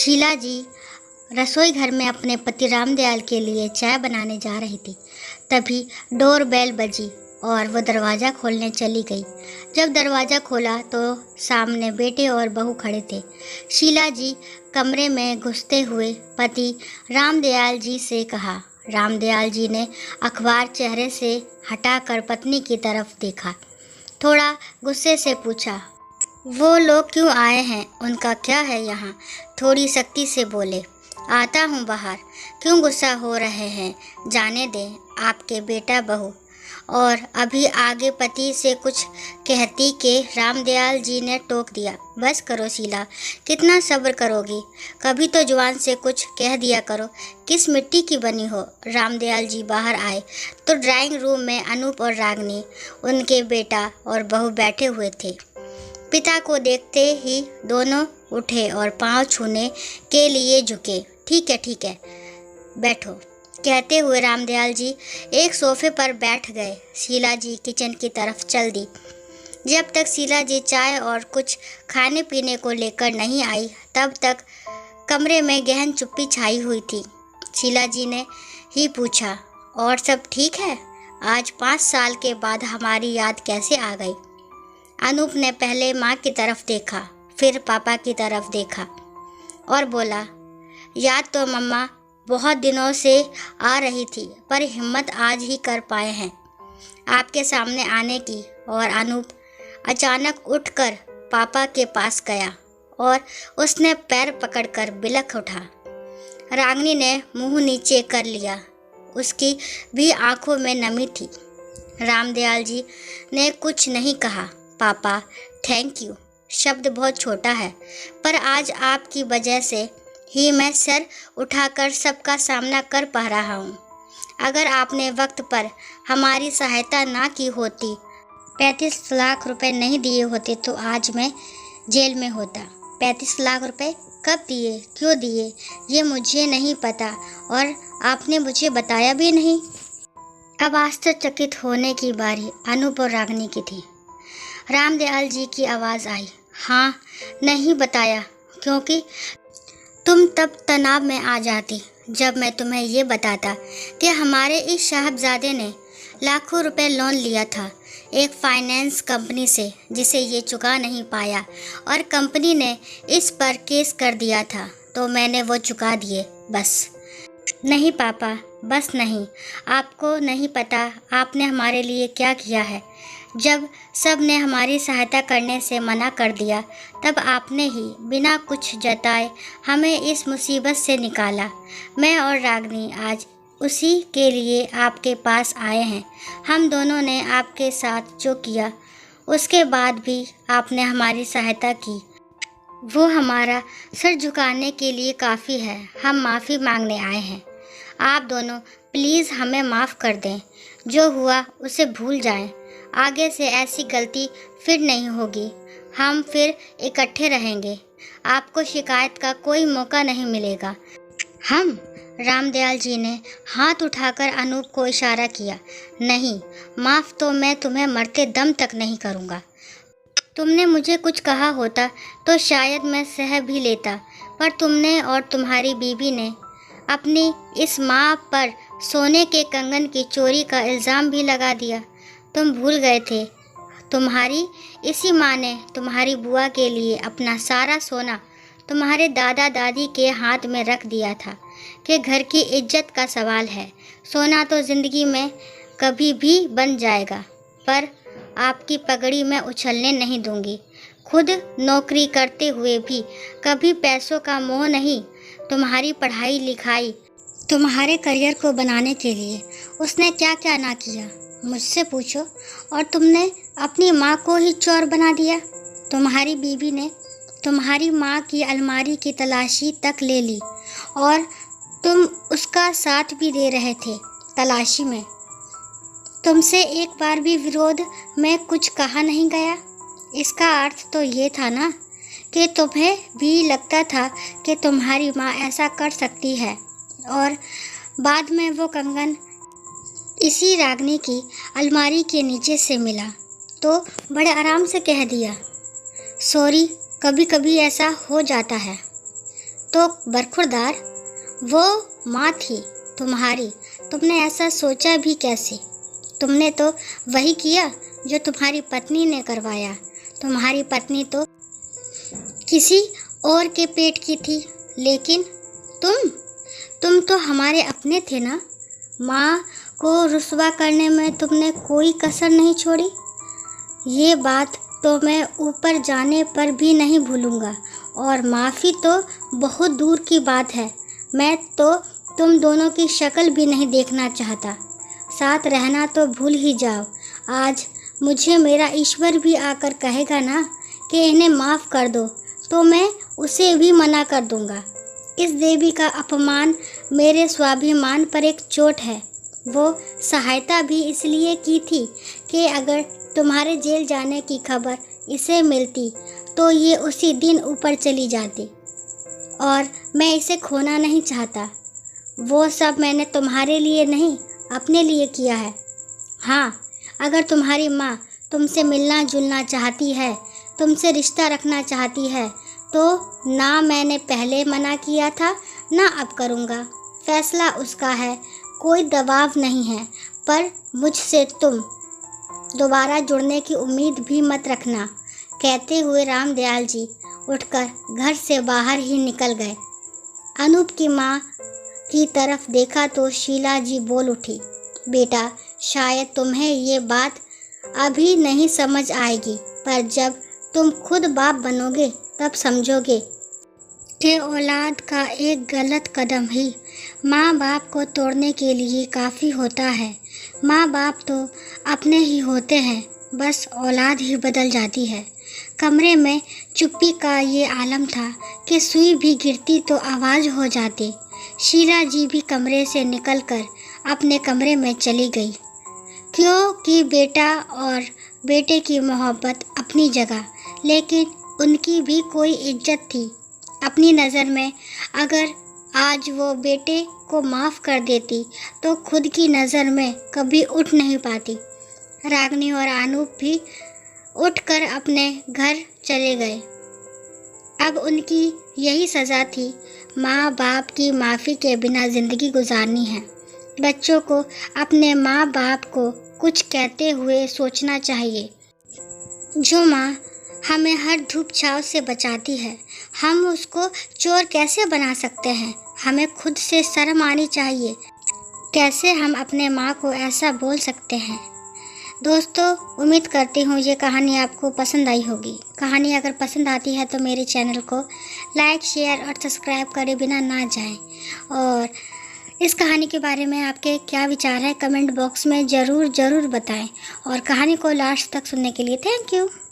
शीला जी रसोई घर में अपने पति रामदयाल के लिए चाय बनाने जा रही थी। तभी डोर बेल बजी और वो दरवाज़ा खोलने चली गई। जब दरवाज़ा खोला तो सामने बेटे और बहू खड़े थे। शीला जी कमरे में घुसते हुए पति रामदयाल जी से कहा। रामदयाल जी ने अखबार चेहरे से हटाकर पत्नी की तरफ देखा। थोड़ा गुस्से से पूछा, वो लोग क्यों आए हैं? उनका क्या है यहाँ? थोड़ी सख्ती से बोले, आता हूँ बाहर। क्यों गुस्सा हो रहे हैं? जाने दें, आपके बेटा बहू। और अभी आगे पति से कुछ कहती के रामदयाल जी ने टोक दिया। बस करो शीला, कितना सब्र करोगी? कभी तो जुबान से कुछ कह दिया करो। किस मिट्टी की बनी हो? रामदयाल जी बाहर आए तो ड्राइंग रूम में अनूप और रागनी, उनके बेटा और बहू बैठे हुए थे। पिता को देखते ही दोनों उठे और पांव छूने के लिए झुके। ठीक है, बैठो, कहते हुए रामदयाल जी एक सोफे पर बैठ गए। शीला जी किचन की तरफ चल दी। जब तक शीला जी चाय और कुछ खाने पीने को लेकर नहीं आई, तब तक कमरे में गहन चुप्पी छाई हुई थी। शीला जी ने ही पूछा, और सब ठीक है? आज 5 साल के बाद हमारी याद कैसे आ गई? अनूप ने पहले माँ की तरफ देखा, फिर पापा की तरफ देखा और बोला, याद तो मम्मा बहुत दिनों से आ रही थी, पर हिम्मत आज ही कर पाए हैं आपके सामने आने की। और अनूप अचानक उठकर पापा के पास गया और उसने पैर पकड़कर बिलख उठा। रागनी ने मुंह नीचे कर लिया, उसकी भी आंखों में नमी थी। रामदयाल जी ने कुछ नहीं कहा। पापा, थैंक यू शब्द बहुत छोटा है, पर आज आपकी वजह से ही मैं सर उठाकर सबका सामना कर पा रहा हूँ। अगर आपने वक्त पर हमारी सहायता ना की होती, 35 लाख रुपए नहीं दिए होते तो आज मैं जेल में होता। 35 लाख रुपए कब दिए, क्यों दिए, ये मुझे नहीं पता और आपने मुझे बताया भी नहीं। अब आश्चर्यचकित होने की बारी अनूप और रागनी की थी। रामदयाल जी की आवाज़ आई, हाँ, नहीं बताया क्योंकि तुम तब तनाव में आ जाती जब मैं तुम्हें ये बताता कि हमारे इस साहबजादे ने लाखों रुपए लोन लिया था एक फाइनेंस कंपनी से, जिसे ये चुका नहीं पाया और कंपनी ने इस पर केस कर दिया था, तो मैंने वो चुका दिए बस। नहीं पापा, बस नहीं। आपको नहीं पता आपने हमारे लिए क्या किया है। जब सब ने हमारी सहायता करने से मना कर दिया, तब आपने ही बिना कुछ जताए हमें इस मुसीबत से निकाला। मैं और रागनी आज उसी के लिए आपके पास आए हैं। हम दोनों ने आपके साथ जो किया, उसके बाद भी आपने हमारी सहायता की, वो हमारा सर झुकाने के लिए काफ़ी है। हम माफ़ी मांगने आए हैं। आप दोनों प्लीज़ हमें माफ़ कर दें। जो हुआ उसे भूल जाएं। आगे से ऐसी गलती फिर नहीं होगी। हम फिर इकट्ठे रहेंगे। आपको शिकायत का कोई मौका नहीं मिलेगा। हम? रामदयाल जी ने हाथ उठाकर अनूप को इशारा किया। नहीं, माफ़ तो मैं तुम्हें मरते दम तक नहीं करूँगा। तुमने मुझे कुछ कहा होता तो शायद मैं सह भी लेता, पर तुमने और तुम्हारी बीवी ने अपनी इस माँ पर सोने के कंगन की चोरी का इल्ज़ाम भी लगा दिया। तुम भूल गए थे, तुम्हारी इसी माँ ने तुम्हारी बुआ के लिए अपना सारा सोना तुम्हारे दादा दादी के हाथ में रख दिया था कि घर की इज्जत का सवाल है। सोना तो ज़िंदगी में कभी भी बन जाएगा, पर आपकी पगड़ी मैं उछलने नहीं दूंगी। खुद नौकरी करते हुए भी कभी पैसों का मोह नहीं। तुम्हारी पढ़ाई लिखाई, तुम्हारे करियर को बनाने के लिए उसने क्या क्या ना किया, मुझसे पूछो। और तुमने अपनी माँ को ही चोर बना दिया। तुम्हारी बीवी ने तुम्हारी माँ की अलमारी की तलाशी तक ले ली और तुम उसका साथ भी दे रहे थे तलाशी में। तुमसे एक बार भी विरोध में कुछ कहा नहीं गया। इसका अर्थ तो ये था ना कि तुम्हें भी लगता था कि तुम्हारी माँ ऐसा कर सकती है। और बाद में वो कंगन इसी रागनी की अलमारी के नीचे से मिला तो बड़े आराम से कह दिया, सॉरी, कभी कभी ऐसा हो जाता है। तो बरखुरदार, वो माँ थी तुम्हारी, तुमने ऐसा सोचा भी कैसे? तुमने तो वही किया जो तुम्हारी पत्नी ने करवाया। तुम्हारी पत्नी तो किसी और के पेट की थी, लेकिन तुम तो हमारे अपने थे ना। माँ को रुस्वा करने में तुमने कोई कसर नहीं छोड़ी। ये बात तो मैं ऊपर जाने पर भी नहीं भूलूंगा, और माफ़ी तो बहुत दूर की बात है। मैं तो तुम दोनों की शक्ल भी नहीं देखना चाहता। साथ रहना तो भूल ही जाओ। आज मुझे मेरा ईश्वर भी आकर कहेगा ना कि इन्हें माफ़ कर दो, तो मैं उसे भी मना कर दूंगा। इस देवी का अपमान मेरे स्वाभिमान पर एक चोट है। वो सहायता भी इसलिए की थी कि अगर तुम्हारे जेल जाने की खबर इसे मिलती तो ये उसी दिन ऊपर चली जाती, और मैं इसे खोना नहीं चाहता। वो सब मैंने तुम्हारे लिए नहीं, अपने लिए किया है। हाँ, अगर तुम्हारी माँ तुमसे मिलना जुलना चाहती है, तुमसे रिश्ता रखना चाहती है, तो ना मैंने पहले मना किया था, ना अब करूँगा। फैसला उसका है, कोई दबाव नहीं है। पर मुझसे तुम दोबारा जुड़ने की उम्मीद भी मत रखना। कहते हुए रामदयाल जी उठकर घर से बाहर ही निकल गए। अनूप की माँ की तरफ देखा तो शीला जी बोल उठी, बेटा, शायद तुम्हें ये बात अभी नहीं समझ आएगी, पर जब तुम खुद बाप बनोगे तब समझोगे कि औलाद का एक गलत कदम ही माँ बाप को तोड़ने के लिए काफ़ी होता है। माँ बाप तो अपने ही होते हैं, बस औलाद ही बदल जाती है। कमरे में चुप्पी का ये आलम था कि सुई भी गिरती तो आवाज़ हो जाती। शीला जी भी कमरे से निकलकर अपने कमरे में चली गई, क्योंकि बेटा और बेटे की मोहब्बत अपनी जगह, लेकिन उनकी भी कोई इज्जत थी अपनी नज़र में। अगर आज वो बेटे को माफ़ कर देती तो खुद की नज़र में कभी उठ नहीं पाती। रागनी और अनूप भी उठकर अपने घर चले गए। अब उनकी यही सज़ा थी, माँ बाप की माफ़ी के बिना ज़िंदगी गुजारनी है। बच्चों को अपने माँ बाप को कुछ कहते हुए सोचना चाहिए। जो माँ हमें हर धूप छाँव से बचाती है, हम उसको चोर कैसे बना सकते हैं? हमें खुद से शर्म आनी चाहिए। कैसे हम अपने माँ को ऐसा बोल सकते हैं? दोस्तों, उम्मीद करती हूँ ये कहानी आपको पसंद आई होगी। कहानी अगर पसंद आती है तो मेरे चैनल को लाइक, शेयर और सब्सक्राइब करे बिना ना जाएं। और इस कहानी के बारे में आपके क्या विचार है, कमेंट बॉक्स में ज़रूर बताएं। और कहानी को लास्ट तक सुनने के लिए थैंक यू।